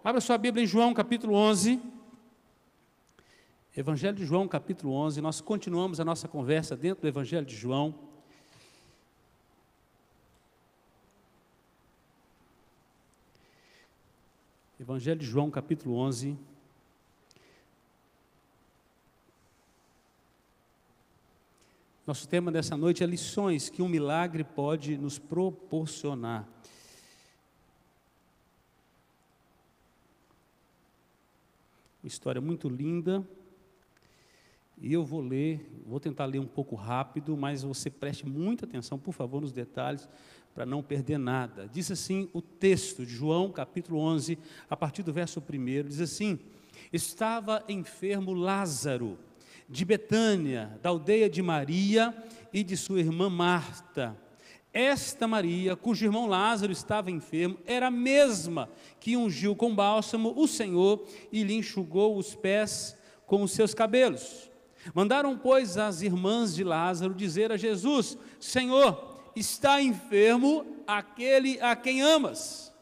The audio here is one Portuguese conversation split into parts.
Abra sua Bíblia em João capítulo 11. Evangelho de João capítulo 11. Nós continuamos a nossa conversa dentro do Evangelho de João. Evangelho de João capítulo 11. Nosso tema dessa noite é lições que um milagre pode nos proporcionar. Uma história muito linda, e eu vou tentar ler um pouco rápido, mas você preste muita atenção, por favor, nos detalhes, para não perder nada. Diz assim o texto de João, capítulo 11, a partir do verso 1, diz assim: estava enfermo Lázaro, de Betânia, da aldeia de Maria e de sua irmã Marta. Esta Maria, cujo irmão Lázaro estava enfermo, era a mesma que ungiu com bálsamo o Senhor e lhe enxugou os pés com os seus cabelos. Mandaram, pois, as irmãs de Lázaro dizer a Jesus: Senhor, está enfermo aquele a quem amas.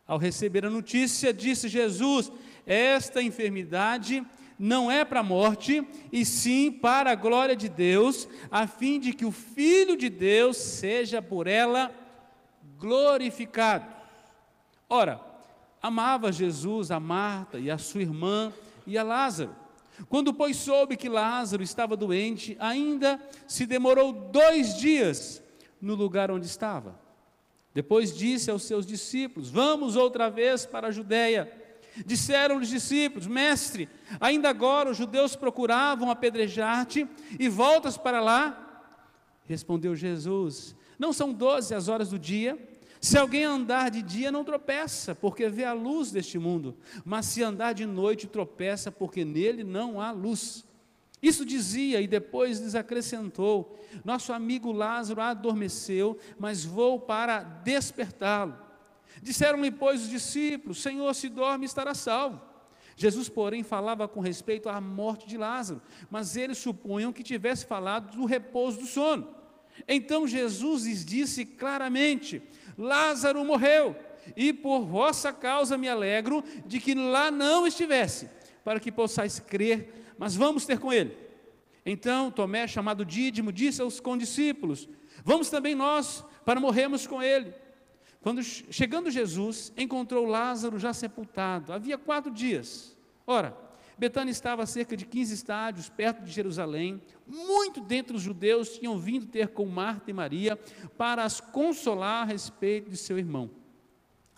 Ao receber a notícia, disse Jesus: esta enfermidade não é para a morte, e sim para a glória de Deus, a fim de que o Filho de Deus seja por ela glorificado. Ora, amava Jesus a Marta e a sua irmã e a Lázaro. Quando, pois, soube que Lázaro estava doente, ainda se demorou 2 dias no lugar onde estava. Depois disse aos seus discípulos: vamos outra vez para a Judeia. Disseram os discípulos: mestre, ainda agora os judeus procuravam apedrejar-te e voltas para lá? Respondeu Jesus: não são 12 as horas do dia? Se alguém andar de dia não tropeça, porque vê a luz deste mundo, mas se andar de noite tropeça, porque nele não há luz. Isso dizia e depois lhes acrescentou: nosso amigo Lázaro adormeceu, mas vou para despertá-lo. Disseram-lhe, pois, os discípulos: Senhor, se dorme, estará salvo. Jesus, porém, falava com respeito à morte de Lázaro, mas eles supunham que tivesse falado do repouso do sono. Então Jesus lhes disse claramente: Lázaro morreu, e por vossa causa me alegro de que lá não estivesse, para que possais crer, mas vamos ter com ele. Então Tomé, chamado Dídimo, disse aos condiscípulos: vamos também nós, para morrermos com ele. Quando chegando Jesus, encontrou Lázaro já sepultado, havia 4 dias. Ora, Betânia estava a cerca de 15 estádios, perto de Jerusalém. Muito dentre os judeus tinham vindo ter com Marta e Maria, para as consolar a respeito de seu irmão.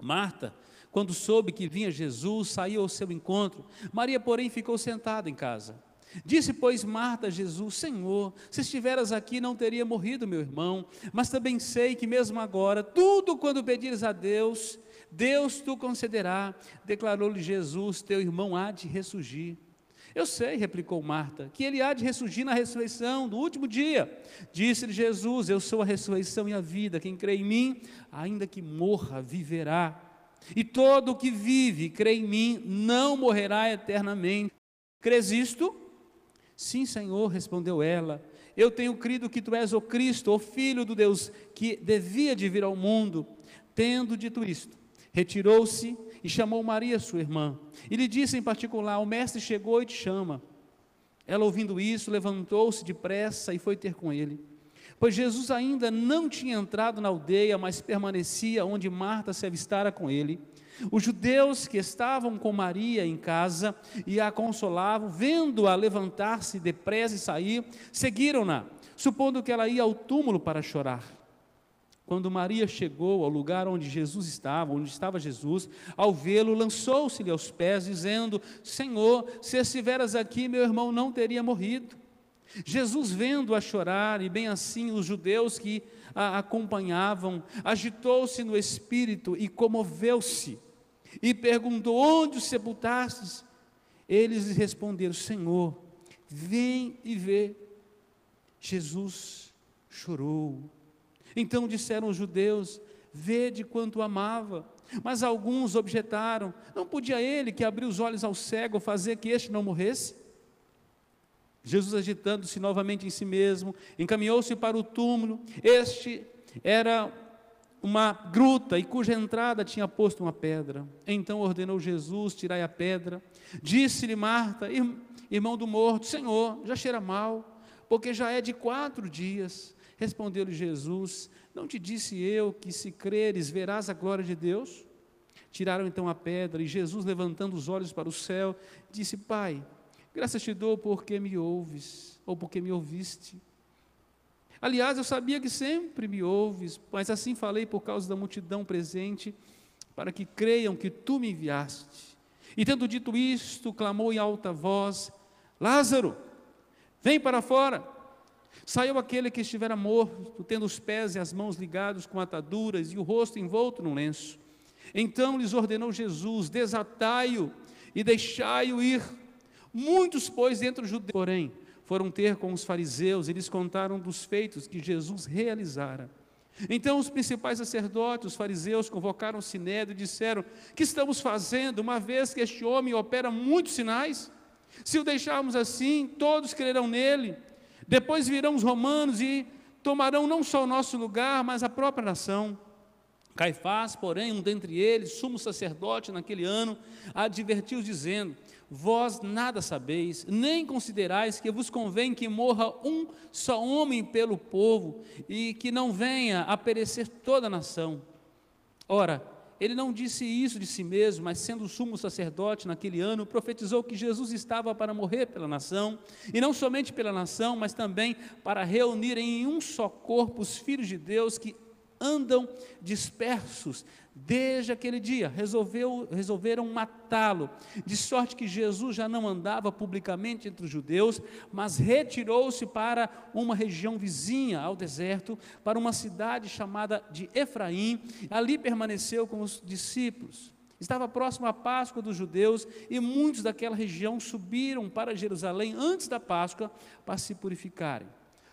Marta, quando soube que vinha Jesus, saiu ao seu encontro. Maria, porém, ficou sentada em casa. Disse, pois, Marta a Jesus: Senhor, se estiveras aqui, não teria morrido meu irmão, mas também sei que mesmo agora, tudo quando pedires a Deus, Deus tu concederá. Declarou-lhe Jesus: teu irmão há de ressurgir. Eu sei, replicou Marta, que ele há de ressurgir na ressurreição do último dia. Disse-lhe Jesus: eu sou a ressurreição e a vida, quem crê em mim, ainda que morra, viverá. E todo o que vive e crê em mim, não morrerá eternamente. Crês isto? Sim, Senhor, respondeu ela, eu tenho crido que tu és o Cristo, o Filho do Deus, que devia de vir ao mundo. Tendo dito isto, retirou-se e chamou Maria, sua irmã, e lhe disse em particular: o mestre chegou e te chama. Ela, ouvindo isso, levantou-se depressa e foi ter com ele. Pois Jesus ainda não tinha entrado na aldeia, mas permanecia onde Marta se avistara com ele. Os judeus que estavam com Maria em casa e a consolavam, vendo-a levantar-se depressa e sair, seguiram-na, supondo que ela ia ao túmulo para chorar. Quando Maria chegou ao lugar onde estava Jesus, ao vê-lo, lançou-se-lhe aos pés, dizendo: Senhor, se estiveras aqui, meu irmão não teria morrido. Jesus, vendo-a chorar, e bem assim os judeus que a acompanhavam, agitou-se no espírito e comoveu-se, e perguntou: onde o sepultastes? Eles lhe responderam: Senhor, vem e vê. Jesus chorou. Então disseram os judeus: vede quanto amava. Mas alguns objetaram: não podia ele, que abriu os olhos ao cego, fazer que este não morresse? Jesus, agitando-se novamente em si mesmo, encaminhou-se para o túmulo. Este era uma gruta e cuja entrada tinha posto uma pedra. Então ordenou Jesus: tirai a pedra. Disse-lhe Marta, irmão do morto: Senhor, já cheira mal, porque já é de 4 dias. Respondeu-lhe Jesus: não te disse eu que, se creres, verás a glória de Deus? Tiraram então a pedra, e Jesus, levantando os olhos para o céu, disse: Pai, graças te dou porque me ouves, ou porque me ouviste. Aliás, eu sabia que sempre me ouves, mas assim falei por causa da multidão presente, para que creiam que tu me enviaste. E tendo dito isto, clamou em alta voz: Lázaro, vem para fora. Saiu aquele que estivera morto, tendo os pés e as mãos ligados com ataduras e o rosto envolto num lenço. Então lhes ordenou Jesus: desatai-o e deixai-o ir. Muitos, pois, dentre os judeus, porém, foram ter com os fariseus e lhes contaram dos feitos que Jesus realizara. Então os principais sacerdotes, os fariseus, convocaram o sinédrio e disseram: que estamos fazendo, uma vez que este homem opera muitos sinais? Se o deixarmos assim, todos crerão nele. Depois virão os romanos e tomarão não só o nosso lugar, mas a própria nação. Caifás, porém, um dentre eles, sumo sacerdote naquele ano, advertiu-os dizendo: vós nada sabeis, nem considerais que vos convém que morra um só homem pelo povo, e que não venha a perecer toda a nação. Ora, ele não disse isso de si mesmo, mas sendo sumo sacerdote naquele ano, profetizou que Jesus estava para morrer pela nação, e não somente pela nação, mas também para reunir em um só corpo os filhos de Deus que andam dispersos. Desde aquele dia resolveram matá-lo, de sorte que Jesus já não andava publicamente entre os judeus, mas retirou-se para uma região vizinha ao deserto, para uma cidade chamada de Efraim. Ali permaneceu com os discípulos. Estava próximo à Páscoa dos judeus, e muitos daquela região subiram para Jerusalém antes da Páscoa para se purificarem.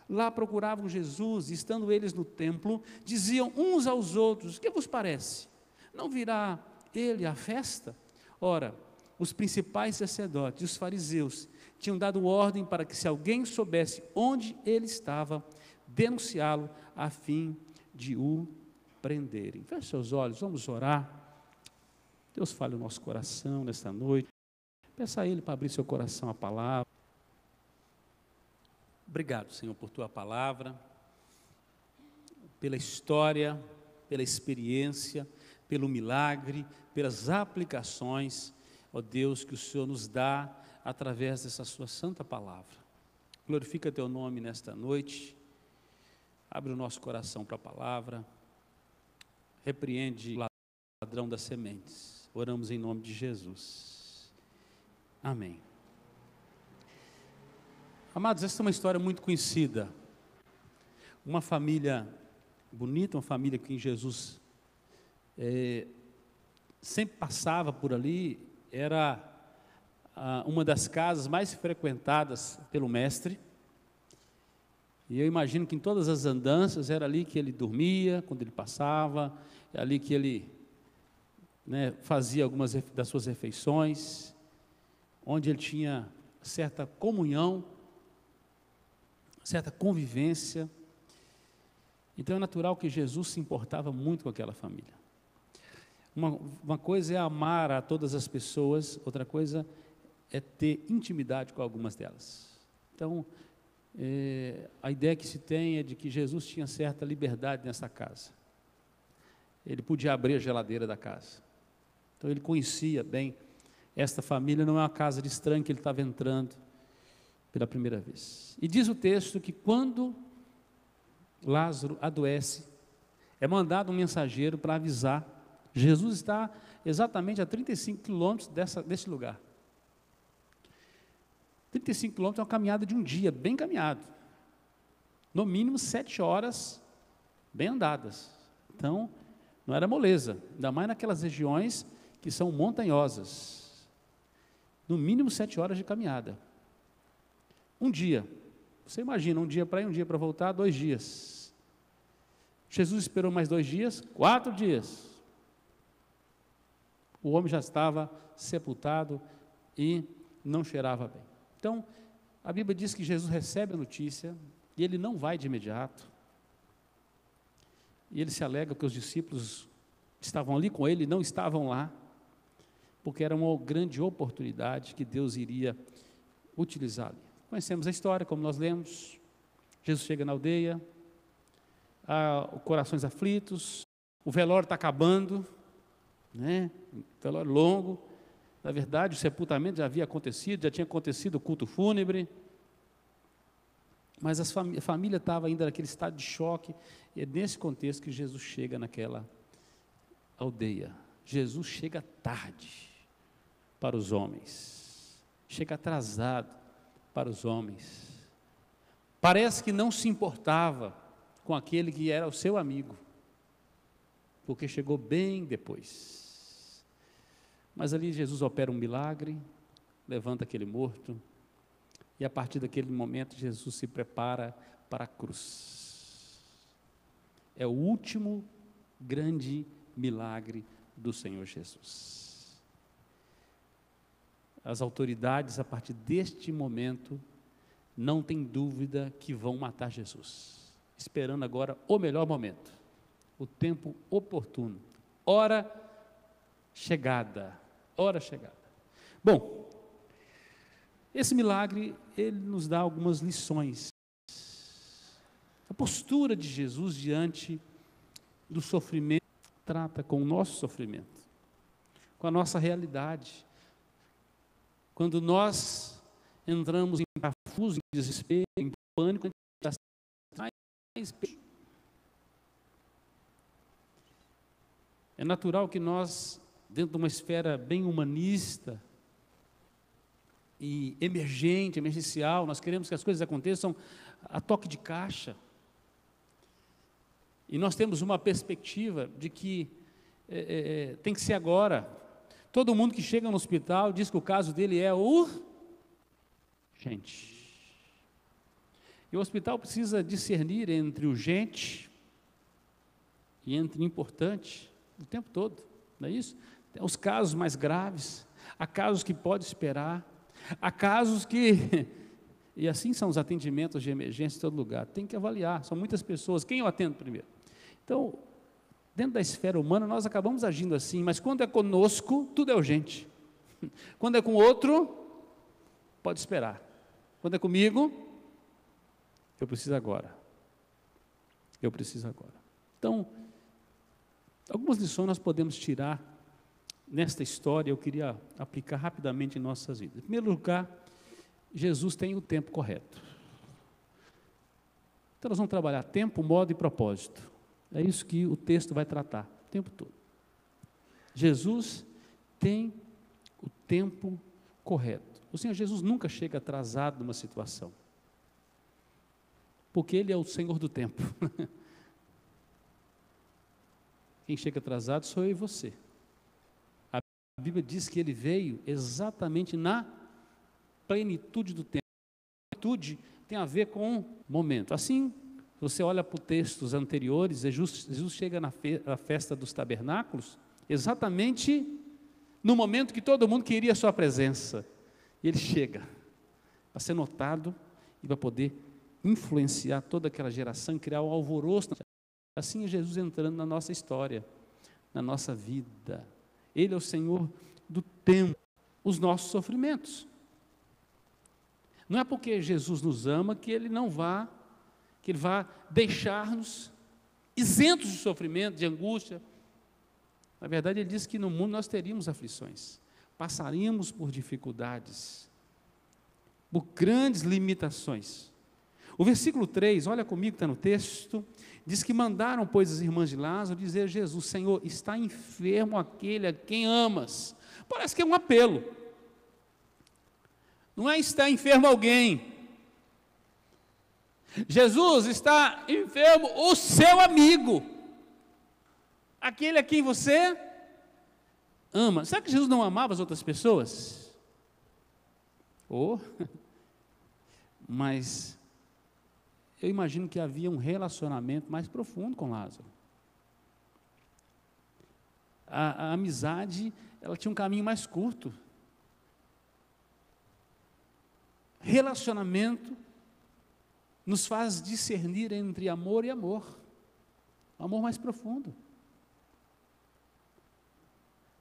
Lá procuravam Jesus, e estando eles no templo, diziam uns aos outros: que vos parece? Não virá ele à festa? Ora, os principais sacerdotes e os fariseus tinham dado ordem para que, se alguém soubesse onde ele estava, denunciá-lo a fim de o prenderem. Feche seus olhos, vamos orar. Deus fale o nosso coração nesta noite. Peça a Ele para abrir seu coração à palavra. Obrigado, Senhor, por Tua palavra, pela história, pela experiência, pelo milagre, pelas aplicações, ó Deus, que o Senhor nos dá através dessa Sua santa palavra. Glorifica Teu nome nesta noite, abre o nosso coração para a palavra, repreende o ladrão das sementes. Oramos em nome de Jesus. Amém. Amados, essa é uma história muito conhecida. Uma família bonita, uma família que em Jesus sempre passava por ali, era uma das casas mais frequentadas pelo mestre, e eu imagino que em todas as andanças era ali que ele dormia, quando ele passava, é ali que ele fazia algumas das suas refeições, onde ele tinha certa comunhão, certa convivência. Então é natural que Jesus se importava muito com aquela família. Uma coisa é amar a todas as pessoas, outra coisa é ter intimidade com algumas delas. Então, a ideia que se tem é de que Jesus tinha certa liberdade nessa casa. Ele podia abrir a geladeira da casa. Então ele conhecia bem, esta família não é uma casa de estranho que ele estava entrando pela primeira vez. E diz o texto que quando Lázaro adoece, é mandado um mensageiro para avisar. Jesus está exatamente a 35 quilômetros desse lugar. 35 quilômetros é uma caminhada de um dia, bem caminhado. No mínimo 7 horas bem andadas. Então, não era moleza, ainda mais naquelas regiões que são montanhosas. No mínimo 7 horas de caminhada. Um dia, você imagina, um dia para ir, um dia para voltar, 2 dias. Jesus esperou mais 2 dias, 4 dias. O homem já estava sepultado e não cheirava bem. Então, a Bíblia diz que Jesus recebe a notícia e ele não vai de imediato. E ele se alega que os discípulos estavam ali com ele e não estavam lá, porque era uma grande oportunidade que Deus iria utilizar ali. Conhecemos a história, como nós lemos. Jesus chega na aldeia, há corações aflitos, o velório está acabando, né? Velório longo. Na verdade, o sepultamento já havia acontecido, já tinha acontecido o culto fúnebre, mas a família estava ainda naquele estado de choque, e é nesse contexto que Jesus chega naquela aldeia. Jesus chega tarde para os homens, chega atrasado para os homens, parece que não se importava com aquele que era o seu amigo, porque chegou bem depois. Mas ali Jesus opera um milagre, levanta aquele morto, e a partir daquele momento Jesus se prepara para a cruz. É o último grande milagre do Senhor Jesus. As autoridades, a partir deste momento, não tem dúvida que vão matar Jesus, esperando agora o melhor momento, o tempo oportuno, hora chegada. Bom, esse milagre, ele nos dá algumas lições. A postura de Jesus diante do sofrimento trata com o nosso sofrimento, com a nossa realidade. Quando nós entramos em parafuso, em desespero, em pânico, é natural que nós, dentro de uma esfera bem humanista e emergencial, nós queremos que as coisas aconteçam a toque de caixa. E nós temos uma perspectiva de que tem que ser agora. Todo mundo que chega no hospital diz que o caso dele é urgente. E o hospital precisa discernir entre urgente e entre importante o tempo todo, não é isso? Tem os casos mais graves, há casos que pode esperar, há casos que... E assim são os atendimentos de emergência em todo lugar. Tem que avaliar, são muitas pessoas. Quem eu atendo primeiro? Então, dentro da esfera humana, nós acabamos agindo assim, mas quando é conosco, tudo é urgente. Quando é com outro, pode esperar. Quando é comigo, eu preciso agora. Eu preciso agora. Então, algumas lições nós podemos tirar nesta história, eu queria aplicar rapidamente em nossas vidas. Em primeiro lugar, Jesus tem o tempo correto. Então nós vamos trabalhar tempo, modo e propósito. É isso que o texto vai tratar, o tempo todo. Jesus tem o tempo correto. O Senhor Jesus nunca chega atrasado numa situação, porque Ele é o Senhor do tempo. Quem chega atrasado sou eu e você. A Bíblia diz que Ele veio exatamente na plenitude do tempo. Plenitude tem a ver com momento. Assim, você olha para os textos anteriores, Jesus chega na festa dos tabernáculos, exatamente no momento que todo mundo queria a sua presença. E Ele chega para ser notado e para poder influenciar toda aquela geração, criar um alvoroço. Assim é Jesus entrando na nossa história, na nossa vida. Ele é o Senhor do tempo, os nossos sofrimentos. Não é porque Jesus nos ama que Ele vá deixar-nos isentos de sofrimento, de angústia. Na verdade, Ele disse que no mundo nós teríamos aflições, passaríamos por dificuldades, por grandes limitações. O versículo 3, olha comigo, está no texto, diz que mandaram, pois, as irmãs de Lázaro dizer a Jesus: Senhor, está enfermo aquele a quem amas. Parece que é um apelo. Não é está enfermo alguém. Jesus, está enfermo o seu amigo, aquele a quem você ama. Será que Jesus não amava as outras pessoas? Mas eu imagino que havia um relacionamento mais profundo com Lázaro. A amizade, ela tinha um caminho mais curto. Relacionamento nos faz discernir entre amor e amor. O amor mais profundo.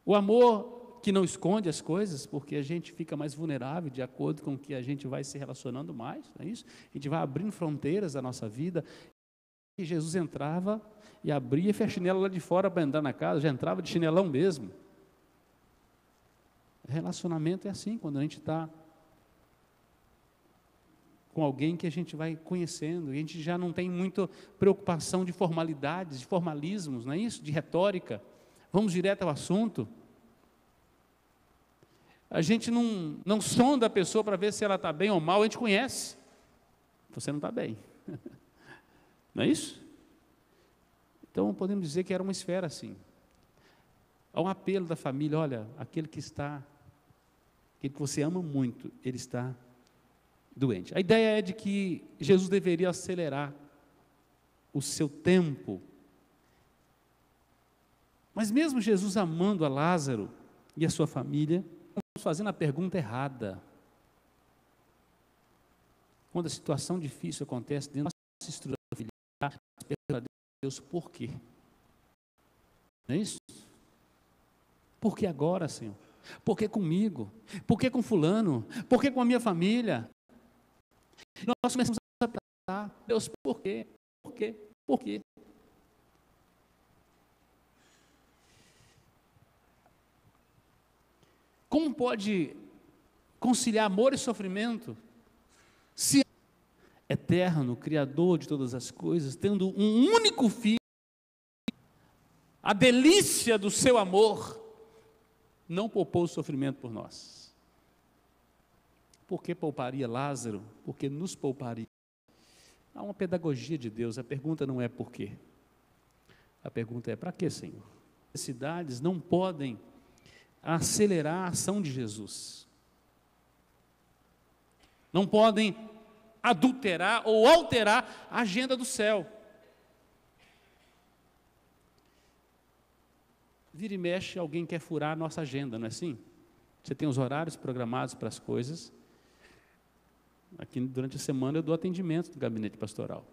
O amor que não esconde as coisas, porque a gente fica mais vulnerável de acordo com que a gente vai se relacionando mais, não é isso? A gente vai abrindo fronteiras da nossa vida. E Jesus entrava e abria e fechava chinelo lá de fora para entrar na casa, já entrava de chinelão mesmo. Relacionamento é assim, quando a gente está com alguém que a gente vai conhecendo, e a gente já não tem muita preocupação de formalidades, de formalismos, não é isso? De retórica. Vamos direto ao assunto. A gente não sonda a pessoa para ver se ela está bem ou mal, a gente conhece. Você não está bem. Não é isso? Então, podemos dizer que era uma esfera assim. Há um apelo da família, olha, aquele que você ama muito, ele está doente. A ideia é de que Jesus deveria acelerar o seu tempo. Mas mesmo Jesus amando a Lázaro e a sua família, estamos fazendo a pergunta errada. Quando a situação difícil acontece dentro da nossa estrutura familiar, pergunta a Deus por quê? Não é isso? Por que agora, Senhor? Por que comigo? Por que com fulano? Por que com a minha família? Nós começamos a perguntar, Deus, por quê? Por quê? Por quê? Como pode conciliar amor e sofrimento se é eterno, Criador de todas as coisas, tendo um único filho, a delícia do seu amor, não poupou o sofrimento por nós? Por que pouparia Lázaro? Porque nos pouparia. Há uma pedagogia de Deus, a pergunta não é por quê. A pergunta é para quê, Senhor? As necessidades não podem acelerar a ação de Jesus. Não podem adulterar ou alterar a agenda do céu. Vira e mexe, alguém quer furar a nossa agenda, não é assim? Você tem os horários programados para as coisas. Aqui durante a semana eu dou atendimento no gabinete pastoral.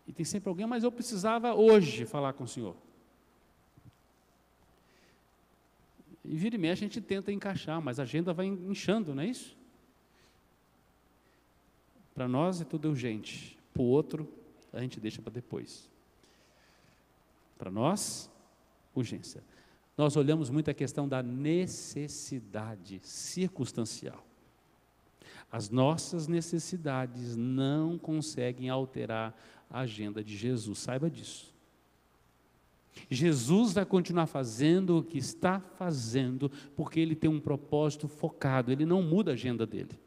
E tem sempre alguém, mas eu precisava hoje falar com o senhor. E vira e mexe a gente tenta encaixar, mas a agenda vai inchando, não é isso? Para nós é tudo urgente, para o outro a gente deixa para depois. Para nós, urgência. Nós olhamos muito a questão da necessidade circunstancial. As nossas necessidades não conseguem alterar a agenda de Jesus, saiba disso. Jesus vai continuar fazendo o que está fazendo, porque Ele tem um propósito focado, Ele não muda a agenda dEle.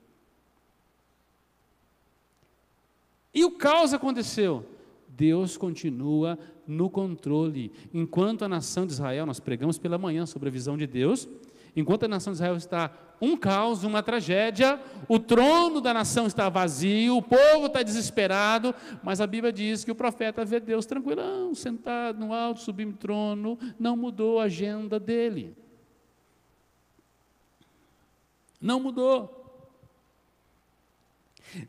E o caos aconteceu. Deus continua no controle. Enquanto a nação de Israel, nós pregamos pela manhã sobre a visão de Deus, enquanto a nação de Israel está um caos, uma tragédia, o trono da nação está vazio, o povo está desesperado, mas a Bíblia diz que o profeta vê Deus tranquilão, sentado no alto, sublime trono, não mudou a agenda dele. Não mudou.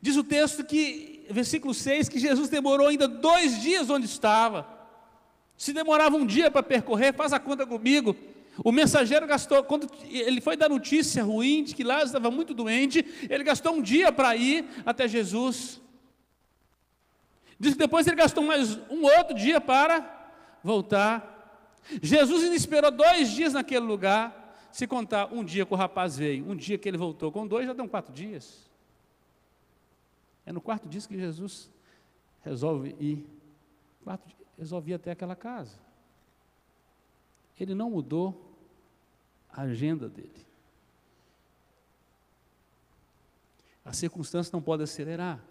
Diz o texto que, versículo 6, que Jesus demorou ainda 2 dias onde estava. Se demorava um dia para percorrer, faz a conta comigo. O mensageiro gastou, quando ele foi dar notícia ruim, de que Lázaro estava muito doente, ele gastou um dia para ir até Jesus. Diz que depois ele gastou mais um outro dia para voltar. Jesus ainda esperou 2 dias naquele lugar. Se contar um dia que o rapaz veio, um dia que ele voltou, com 2 já dão 4 dias. É no 4º dia que Jesus resolve ir. Resolve ir até aquela casa. Ele não mudou a agenda dele. A circunstância não pode acelerar.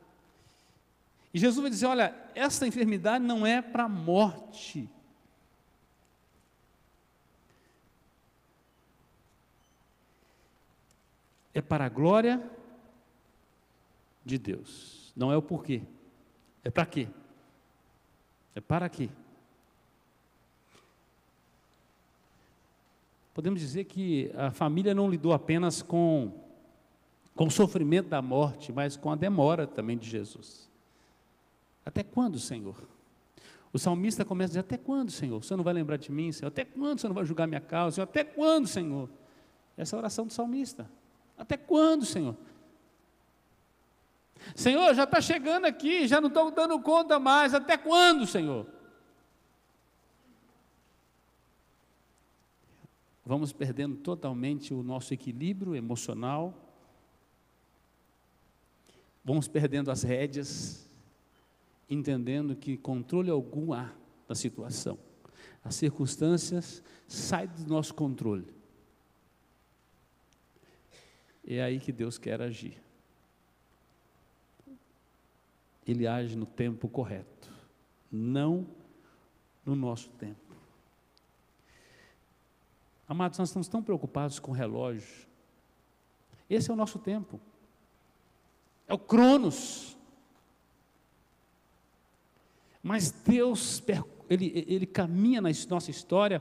E Jesus vai dizer, olha, essa enfermidade não é para a morte. É para a glória de Deus. Não é o porquê. É para quê? É para quê? Podemos dizer que a família não lidou apenas com o sofrimento da morte, mas com a demora também de Jesus. Até quando, Senhor? O salmista começa a dizer, até quando, Senhor? O Senhor não vai lembrar de mim, Senhor? Até quando o Senhor não vai julgar minha causa? Senhor, até quando, Senhor? Essa é a oração do salmista. Até quando, Senhor? Senhor, já está chegando aqui, já não estou dando conta mais. Até quando, Senhor? Vamos perdendo totalmente o nosso equilíbrio emocional. Vamos perdendo as rédeas, entendendo que controle algum há da situação. As circunstâncias saem do nosso controle. É aí que Deus quer agir. Ele age no tempo correto, não no nosso tempo. Amados, nós estamos tão preocupados com o relógio. Esse é o nosso tempo. É o Cronos. Mas Deus, Ele caminha na nossa história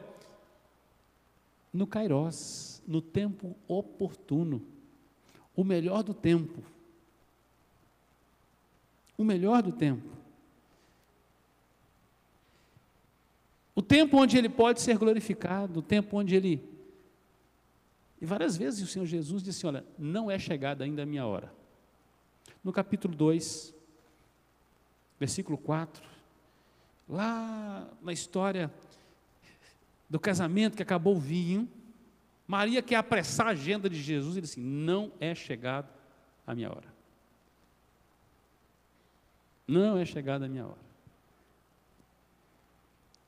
no Kairos, no tempo oportuno. O melhor do tempo. O melhor do tempo. O tempo onde Ele pode ser glorificado, o tempo onde Ele... E várias vezes o Senhor Jesus disse, olha, não é chegada ainda a minha hora. No capítulo 2, versículo 4, lá na história do casamento que acabou o vinho, Maria quer apressar a agenda de Jesus, ele disse, não é chegada a minha hora. Não é chegada a minha hora.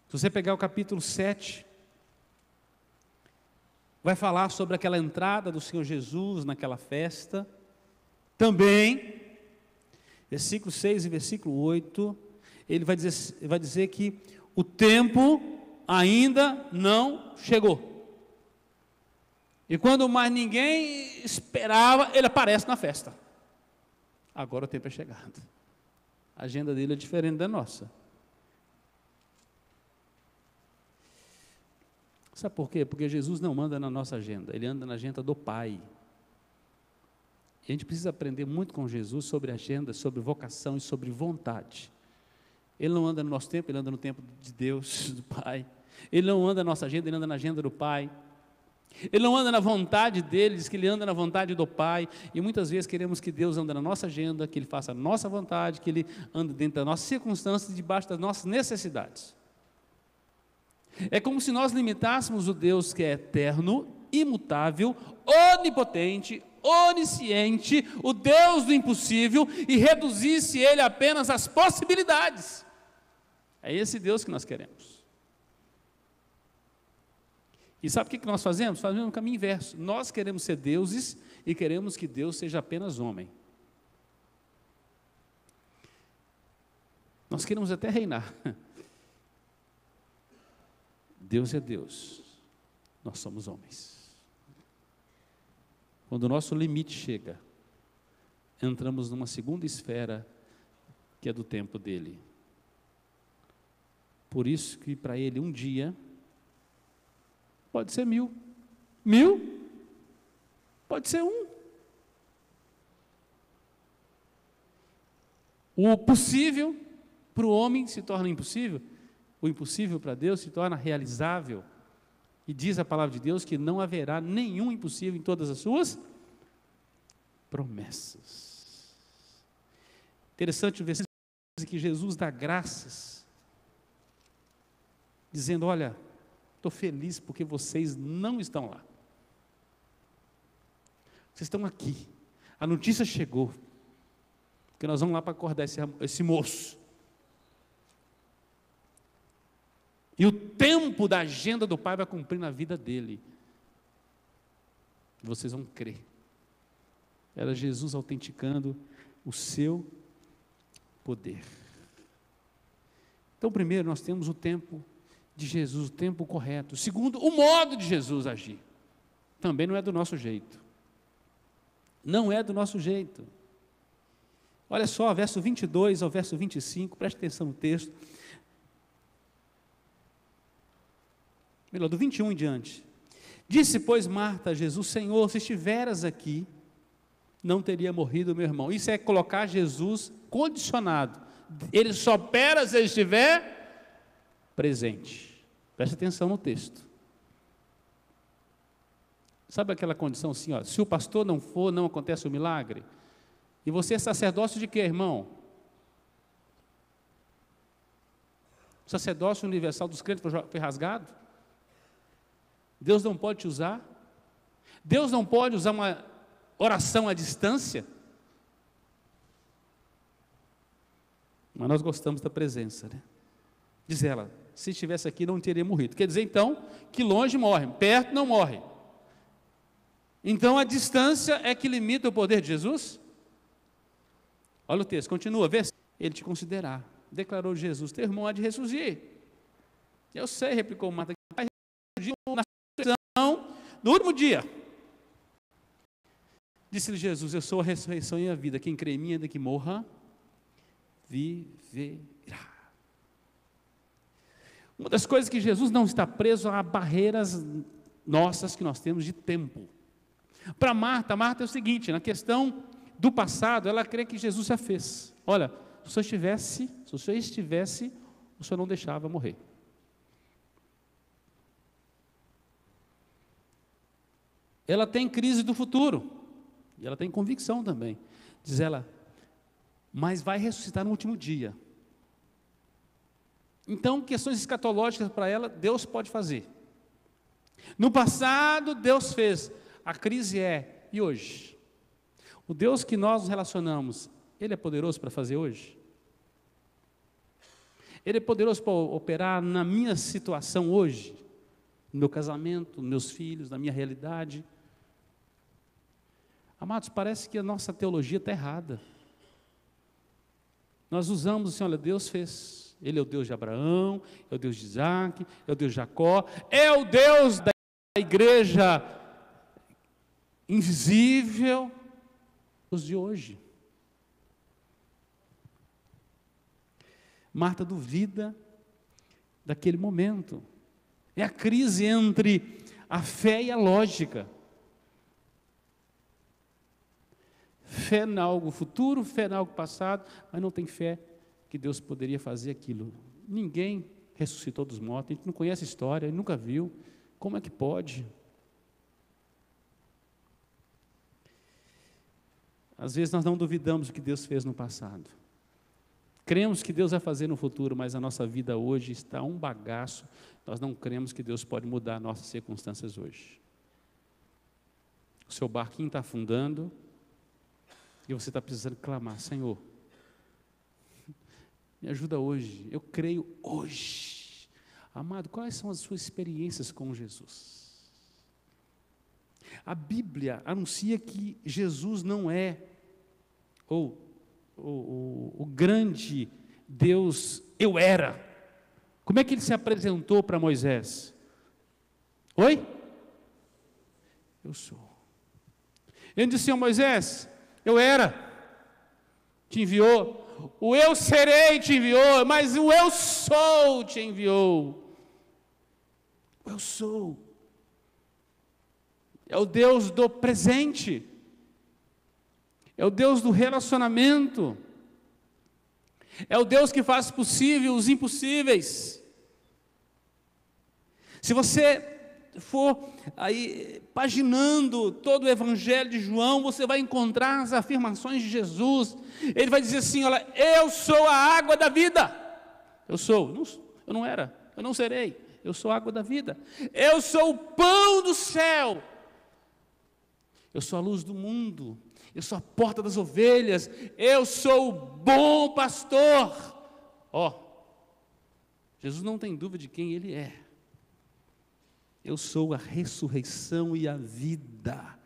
Se você pegar o capítulo 7, vai falar sobre aquela entrada do Senhor Jesus naquela festa. Também, versículo 6 e versículo 8, ele vai dizer que o tempo ainda não chegou. E quando mais ninguém esperava, ele aparece na festa. Agora o tempo é chegado. A agenda dele é diferente da nossa. Sabe por quê? Porque Jesus não anda na nossa agenda, Ele anda na agenda do Pai. E a gente precisa aprender muito com Jesus sobre agenda, sobre vocação e sobre vontade. Ele não anda no nosso tempo, Ele anda no tempo de Deus, do Pai. Ele não anda na nossa agenda, Ele anda na agenda do Pai. Ele não anda na vontade dele, diz que Ele anda na vontade do Pai, e muitas vezes queremos que Deus ande na nossa agenda, que Ele faça a nossa vontade, que Ele ande dentro das nossas circunstâncias, debaixo das nossas necessidades. É como se nós limitássemos o Deus que é eterno, imutável, onipotente, onisciente, o Deus do impossível, e reduzisse Ele apenas às possibilidades. É esse Deus que nós queremos. E sabe o que nós fazemos? Fazemos um caminho inverso. Nós queremos ser deuses e queremos que Deus seja apenas homem. Nós queremos até reinar. Deus é Deus, nós somos homens. Quando o nosso limite chega, entramos numa segunda esfera, que é do tempo dele. Por isso que para ele um dia pode ser 1000. 1000 pode ser 1. O possível para o homem se torna impossível. O impossível para Deus se torna realizável. E diz a palavra de Deus que não haverá nenhum impossível em todas as suas promessas. Interessante o versículo que Jesus dá graças, dizendo, olha, estou feliz porque vocês não estão lá. Vocês estão aqui. A notícia chegou, porque nós vamos lá para acordar esse moço. E o tempo da agenda do Pai vai cumprir na vida dele. Vocês vão crer. Era Jesus autenticando o seu poder. Então, primeiro, nós temos o tempo de Jesus, o tempo correto. Segundo, o modo de Jesus agir. Também não é do nosso jeito. Não é do nosso jeito. Olha só, verso 22 ao verso 25, preste atenção no texto. Melhor, do 21 em diante. Disse, pois, Marta a Jesus, Senhor, se estiveras aqui, não teria morrido meu irmão. Isso é colocar Jesus condicionado. Ele só opera se ele estiver presente. Preste atenção no texto. Sabe aquela condição assim, ó, se o pastor não for, não acontece o milagre? E você é sacerdócio de quê, irmão? O sacerdócio universal dos crentes foi rasgado? Deus não pode te usar? Deus não pode usar uma oração à distância? Mas nós gostamos da presença, né? Diz ela, se estivesse aqui não teria morrido. Quer dizer então, que longe morre, perto não morre. Então a distância é que limita o poder de Jesus? Olha o texto, continua, vê se ele te considerar. Declarou Jesus, teu irmão há de ressurgir. Eu sei, replicou Marta, que vai ressurgir na ressurreição no último dia. Disse-lhe Jesus, eu sou a ressurreição e a vida, quem crê em mim, ainda que morra, viverá. Uma das coisas que Jesus não está preso a barreiras nossas que nós temos de tempo. Para Marta é o seguinte, na questão do passado, ela crê que Jesus já fez. Olha, se o senhor estivesse, o senhor não deixava morrer. Ela tem crise do futuro, e ela tem convicção também. Diz ela, mas vai ressuscitar no último dia. Então, questões escatológicas para ela, Deus pode fazer. No passado, Deus fez. A crise é, e hoje? O Deus que nós nos relacionamos, Ele é poderoso para fazer hoje? Ele é poderoso para operar na minha situação hoje? No meu casamento, nos meus filhos, na minha realidade? Amados, parece que a nossa teologia está errada. Nós usamos assim, olha, Deus fez. Ele é o Deus de Abraão, é o Deus de Isaac, é o Deus de Jacó, é o Deus da igreja invisível, os de hoje. Marta duvida daquele momento. É a crise entre a fé e a lógica. Fé em algo futuro, fé em algo passado, mas não tem fé que Deus poderia fazer aquilo. Ninguém ressuscitou dos mortos, a gente não conhece a história, nunca viu. Como é que pode? Às vezes nós não duvidamos do que Deus fez no passado. Cremos que Deus vai fazer no futuro, mas a nossa vida hoje está um bagaço. Nós não cremos que Deus pode mudar nossas circunstâncias hoje. O seu barquinho está afundando e você está precisando clamar, Senhor, me ajuda hoje, eu creio hoje. Amado, quais são as suas experiências com Jesus? A Bíblia anuncia que Jesus não é o grande Deus, eu era. Como é que ele se apresentou para Moisés? Oi? Eu sou. Ele disse a Moisés, eu era, te enviou. O eu serei te enviou, mas o eu sou te enviou. O eu sou. É o Deus do presente. É o Deus do relacionamento. É o Deus que faz possível os impossíveis. Se você for aí paginando todo o Evangelho de João, você vai encontrar as afirmações de Jesus. Ele vai dizer assim, olha, eu sou a água da vida. Eu sou, eu não era, eu não serei, eu sou a água da vida. Eu sou o pão do céu. Eu sou a luz do mundo. Eu sou a porta das ovelhas. Eu sou o bom pastor. Jesus não tem dúvida de quem Ele é. Eu sou a ressurreição e a vida.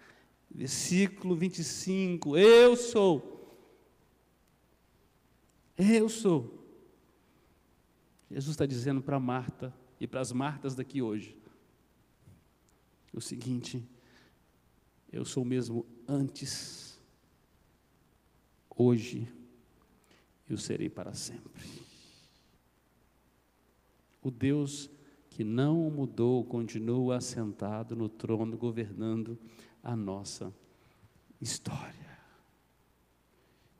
Versículo 25. Eu sou. Eu sou. Jesus está dizendo para Marta e para as Martas daqui hoje o seguinte: eu sou o mesmo antes, hoje, eu serei para sempre. O Deus que não mudou, continua assentado no trono, governando a nossa história.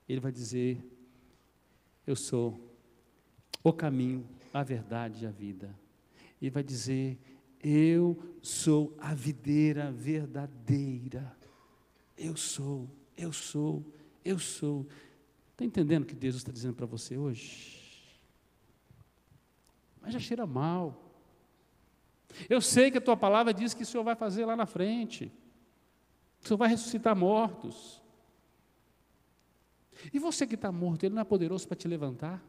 Ele vai dizer, eu sou o caminho, a verdade e a vida. E vai dizer, eu sou a videira verdadeira. Eu sou. Está entendendo o que Deus está dizendo para você hoje? Mas já cheira mal. Eu sei que a tua palavra diz que o Senhor vai fazer lá na frente. O Senhor vai ressuscitar mortos. E você que está morto, Ele não é poderoso para te levantar?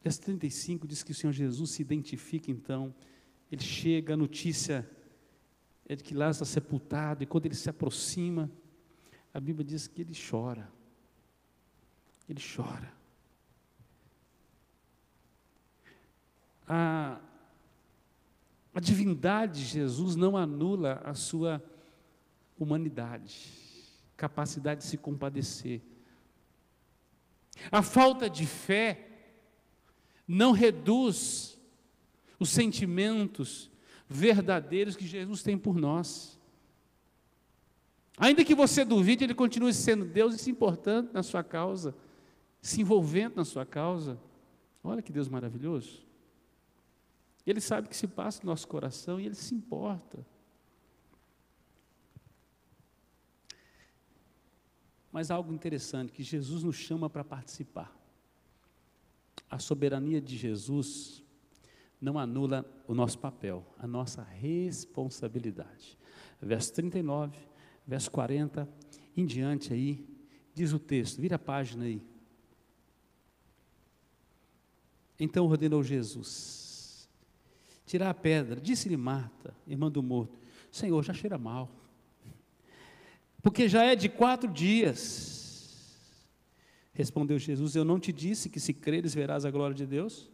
Verso 35 diz que o Senhor Jesus se identifica então. Ele chega, a notícia é de que Lázaro está sepultado, e quando ele se aproxima, a Bíblia diz que ele chora. Ele chora. A divindade de Jesus não anula a sua humanidade, capacidade de se compadecer. A falta de fé não reduz os sentimentos verdadeiros que Jesus tem por nós. Ainda que você duvide, Ele continue sendo Deus e se importando na sua causa, se envolvendo na sua causa. Olha que Deus maravilhoso. Ele sabe o que se passa no nosso coração e Ele se importa. Mas há algo interessante, que Jesus nos chama para participar. A soberania de Jesus não anula o nosso papel, a nossa responsabilidade. Verso 39, verso 40, em diante aí, diz o texto, vira a página aí. Então ordenou Jesus, tirar a pedra. Disse-lhe Marta, irmã do morto, Senhor, já cheira mal, porque já é de 4 dias. Respondeu Jesus, eu não te disse que se creres verás a glória de Deus?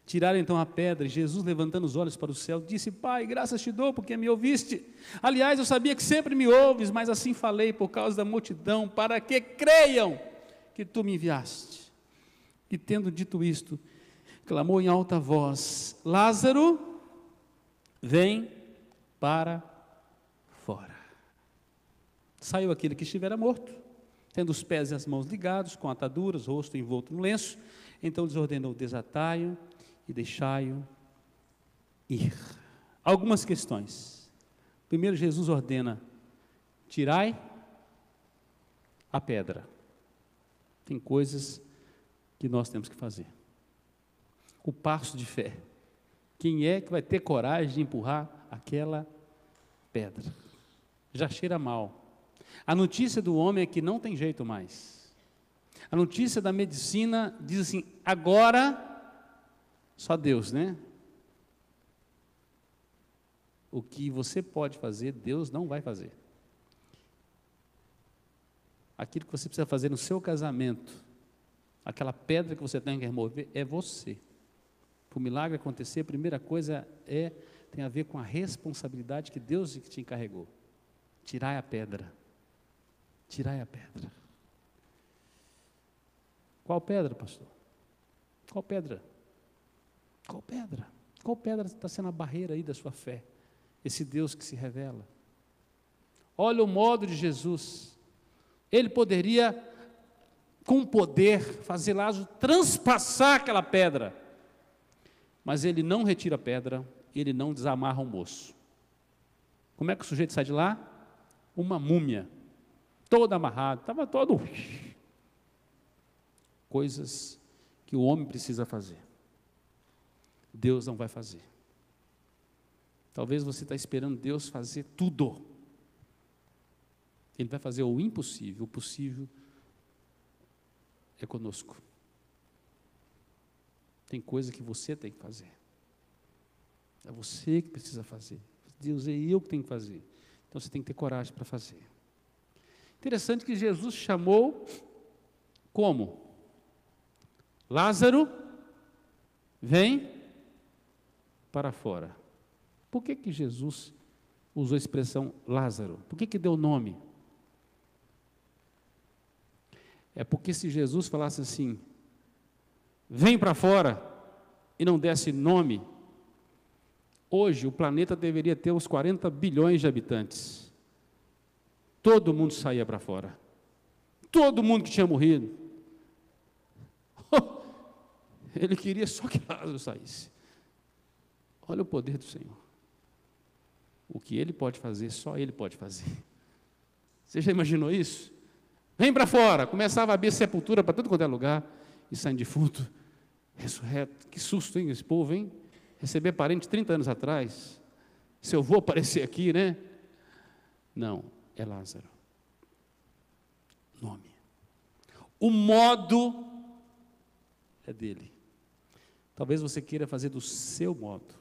Tiraram então a pedra, e Jesus, levantando os olhos para o céu, disse, Pai, graças te dou, porque me ouviste. Aliás, eu sabia que sempre me ouves, mas assim falei por causa da multidão, para que creiam que tu me enviaste. E tendo dito isto, clamou em alta voz, Lázaro, vem para fora. Saiu aquele que estivera morto, tendo os pés e as mãos ligados, com ataduras, rosto envolto no lenço. Então lhes ordenou, desatai-o e deixai-o ir. Algumas questões. Primeiro, Jesus ordena, tirai a pedra. Tem coisas que nós temos que fazer. O passo de fé. Quem é que vai ter coragem de empurrar aquela pedra? Já cheira mal. A notícia do homem é que não tem jeito mais. A notícia da medicina diz assim, agora, só Deus, né? O que você pode fazer, Deus não vai fazer. Aquilo que você precisa fazer no seu casamento, aquela pedra que você tem que remover, é você. Para o milagre acontecer, a primeira coisa tem a ver com a responsabilidade que Deus te encarregou. Tirai a pedra. Tirai a pedra. Qual pedra, pastor? Qual pedra? Qual pedra? Qual pedra está sendo a barreira aí da sua fé? Esse Deus que se revela. Olha o modo de Jesus. Ele poderia, com poder, fazer Lázaro transpassar aquela pedra. Mas ele não retira a pedra, ele não desamarra o moço. Como é que o sujeito sai de lá? Uma múmia, todo amarrado, estava todo... Coisas que o homem precisa fazer. Deus não vai fazer. Talvez você está esperando Deus fazer tudo. Ele vai fazer o impossível. O possível é conosco. Tem coisa que você tem que fazer. É você que precisa fazer. Deus, é eu que tenho que fazer. Então você tem que ter coragem para fazer. Interessante que Jesus chamou como? Lázaro, vem para fora. Por que Jesus usou a expressão Lázaro? Por que deu nome? É porque se Jesus falasse assim, vem para fora, e não desse nome, hoje o planeta deveria ter uns 40 bilhões de habitantes. todo mundo saía para fora. Todo mundo que tinha morrido. Ele queria só que Lázaro saísse. Olha o poder do Senhor. O que Ele pode fazer, só Ele pode fazer. Você já imaginou isso? Vem para fora. Começava a abrir sepultura para tudo quanto é lugar. E saindo defunto, ressurreto. Que susto, hein, esse povo, hein? Receber parente 30 anos atrás. Se eu vou aparecer aqui, né? Não, é Lázaro. Nome. O modo é dele. Talvez você queira fazer do seu modo.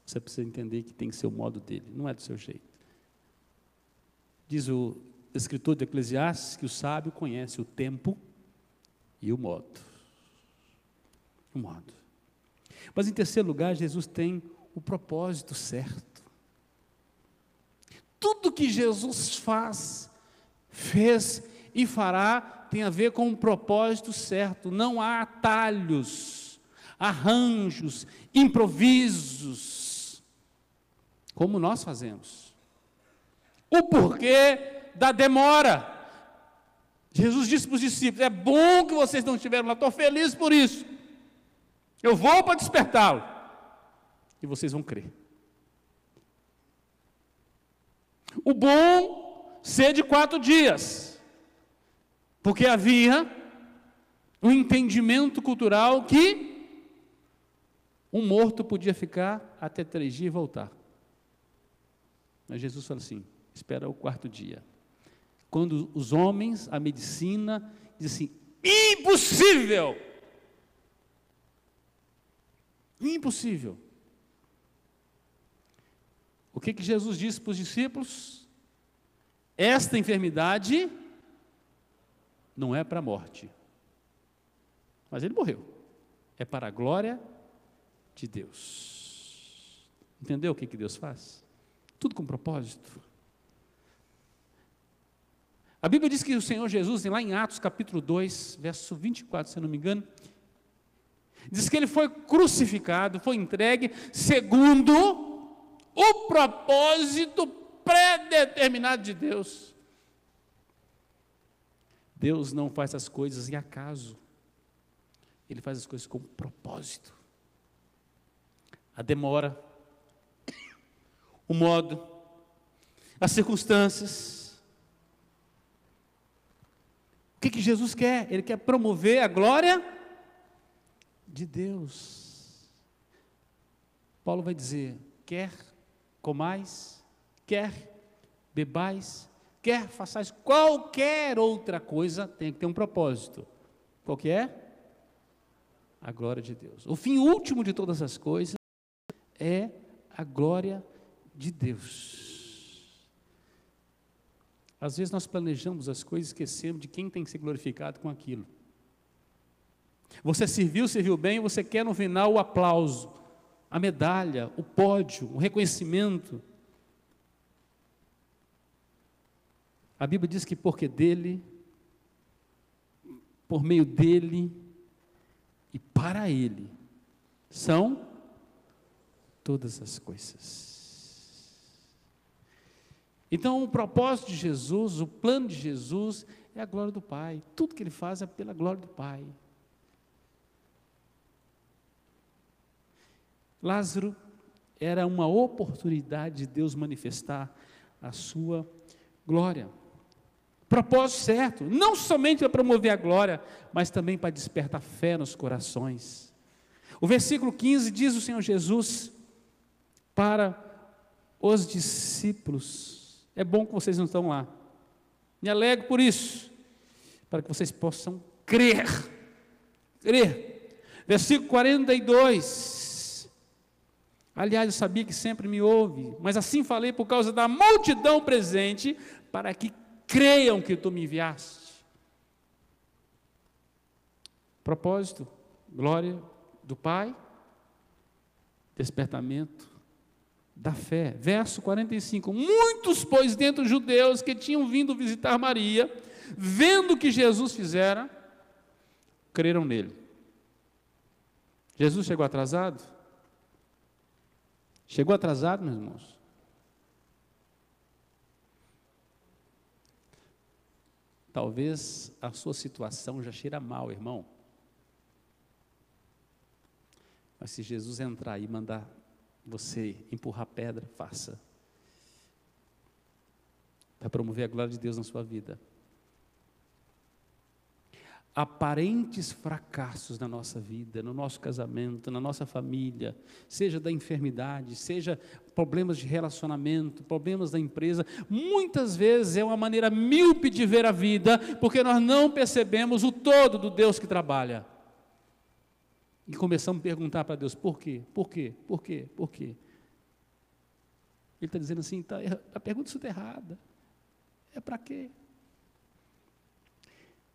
Você precisa entender que tem que ser o modo dele, não é do seu jeito. Diz o escritor de Eclesiastes que o sábio conhece o tempo e o modo. O modo. Mas em terceiro lugar, Jesus tem o propósito certo. Tudo que Jesus fez e fará tem a ver com um propósito certo. Não há atalhos, arranjos, improvisos, como nós fazemos. O porquê da demora. Jesus disse para os discípulos: é bom que vocês não estiveram lá, estou feliz por isso. Eu vou para despertá-lo. E vocês vão crer. O bom ser de 4 dias. Porque havia um entendimento cultural que um morto podia ficar até 3 dias e voltar. Mas Jesus fala assim: espera o 4º dia. Quando os homens, a medicina, diz assim: impossível! Impossível. O que Jesus disse para os discípulos? Esta enfermidade não é para a morte. Mas ele morreu. É para a glória de Deus. Entendeu o que Deus faz? Tudo com propósito. A Bíblia diz que o Senhor Jesus, lá em Atos capítulo 2, verso 24, se eu não me engano, diz que ele foi crucificado, foi entregue segundo o propósito pré-determinado de Deus. Deus não faz as coisas em acaso. Ele faz as coisas com propósito. A demora, o modo, as circunstâncias. O que Jesus quer? Ele quer promover a glória de Deus. Paulo vai dizer: quer comais, quer bebais, quer façais qualquer outra coisa, tem que ter um propósito. Qual que é? A glória de Deus. O fim último de todas as coisas é a glória de Deus. Às vezes nós planejamos as coisas e esquecemos de quem tem que ser glorificado com aquilo. Você serviu bem, você quer no final o aplauso, a medalha, o pódio, o reconhecimento. A Bíblia diz que porque dele, por meio dele e para ele, são todas as coisas. Então, o propósito de Jesus, o plano de Jesus é a glória do Pai. Tudo que ele faz é pela glória do Pai. Lázaro era uma oportunidade de Deus manifestar a sua glória. Propósito certo, não somente para promover a glória, mas também para despertar fé nos corações. O versículo 15 diz o Senhor Jesus para os discípulos: é bom que vocês não estão lá, me alegro por isso, para que vocês possam crer. Versículo 42, aliás, eu sabia que sempre me ouve, mas assim falei por causa da multidão presente, para que creiam que tu me enviaste. Propósito, glória do Pai, despertamento da fé. Verso 45, muitos, pois, dentre os judeus que tinham vindo visitar Maria, vendo o que Jesus fizera, creram nele. Jesus chegou atrasado? Chegou atrasado, meus irmãos? Talvez a sua situação já cheira mal, irmão. Mas se Jesus entrar e mandar você empurrar pedra, faça. Para promover a glória de Deus na sua vida. Aparentes fracassos na nossa vida, no nosso casamento, na nossa família, seja da enfermidade, seja problemas de relacionamento, problemas da empresa, muitas vezes é uma maneira míope de ver a vida, porque nós não percebemos o todo do Deus que trabalha. E começamos a perguntar para Deus, por quê? Por quê? Por quê? Por quê? Ele está dizendo assim, a pergunta está errada. É para quê?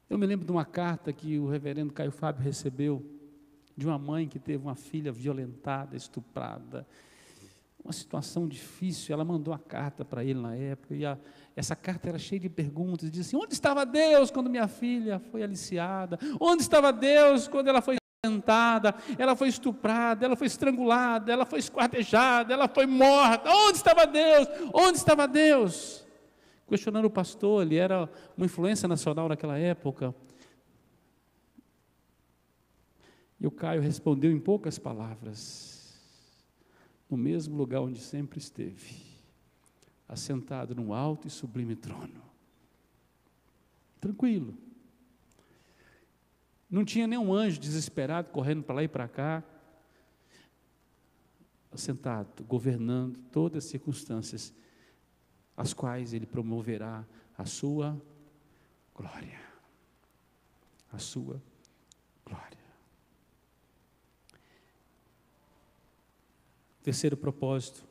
Eu me lembro de uma carta que o reverendo Caio Fábio recebeu de uma mãe que teve uma filha violentada, estuprada, uma situação difícil. Ela mandou a carta para ele na época, e essa carta era cheia de perguntas, dizia assim, onde estava Deus quando minha filha foi aliciada? Onde estava Deus quando ela foi violentada, ela foi estuprada, ela foi estrangulada, ela foi esquartejada, ela foi morta? Onde estava Deus? Onde estava Deus? Questionando o pastor, ele era uma influência nacional naquela época. E o Caio respondeu em poucas palavras, no mesmo lugar onde sempre esteve, assentado num alto e sublime trono. Tranquilo. Não tinha nenhum anjo desesperado correndo para lá e para cá, assentado, governando todas as circunstâncias, as quais Ele promoverá a sua glória. A sua glória. O terceiro propósito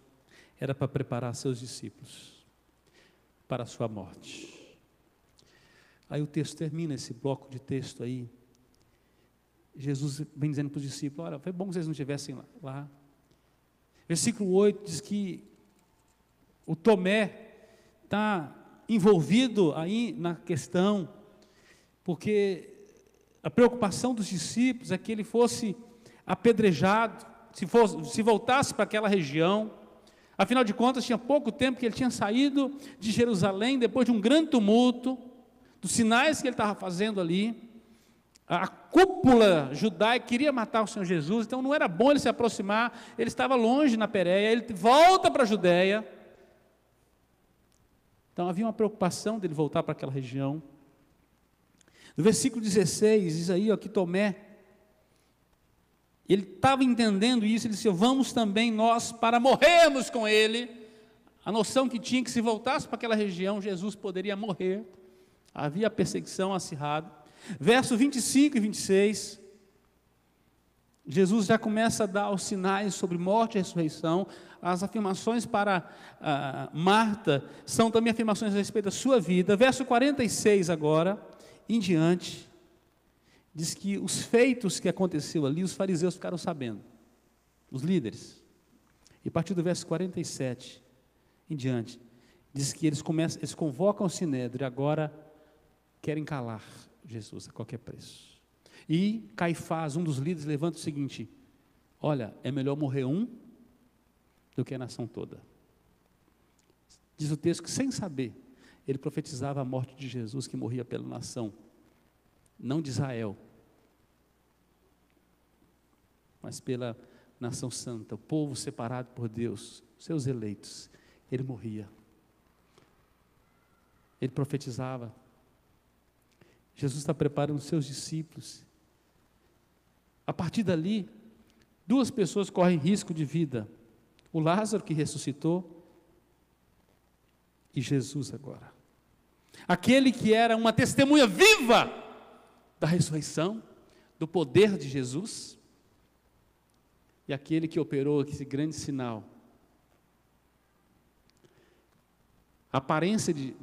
era para preparar seus discípulos para a sua morte. Aí o texto termina, esse bloco de texto aí. Jesus vem dizendo para os discípulos, olha, foi bom que vocês não estivessem lá. Versículo 8 diz que o Tomé está envolvido aí na questão, porque a preocupação dos discípulos é que ele fosse apedrejado, se voltasse para aquela região. Afinal de contas, tinha pouco tempo que ele tinha saído de Jerusalém, depois de um grande tumulto, dos sinais que ele estava fazendo ali. A cúpula judaica queria matar o Senhor Jesus, então não era bom ele se aproximar, ele estava longe na Pérea, ele volta para a Judéia. Então havia uma preocupação dele voltar para aquela região. No versículo 16, diz aí ó, que Tomé, ele estava entendendo isso, ele disse, vamos também nós para morrermos com ele. A noção que tinha que se voltasse para aquela região, Jesus poderia morrer. Havia perseguição acirrada. Verso 25 e 26, Jesus já começa a dar os sinais sobre morte e ressurreição. As afirmações para Marta são também afirmações a respeito da sua vida. Verso 46 agora, em diante, diz que os feitos que aconteceu ali, os fariseus ficaram sabendo, os líderes. E a partir do verso 47 em diante, diz que eles convocam o Sinédrio e agora querem calar Jesus a qualquer preço. E Caifás, um dos líderes, levanta o seguinte, olha, é melhor morrer um do que a nação toda. Diz o texto que sem saber, ele profetizava a morte de Jesus, que morria pela nação, não de Israel, mas pela nação santa, o povo separado por Deus, seus eleitos. Ele morria. Ele profetizava. Jesus está preparando os seus discípulos. A partir dali, duas pessoas correm risco de vida. O Lázaro que ressuscitou e Jesus agora. Aquele que era uma testemunha viva da ressurreição, do poder de Jesus, e aquele que operou esse grande sinal. A aparência de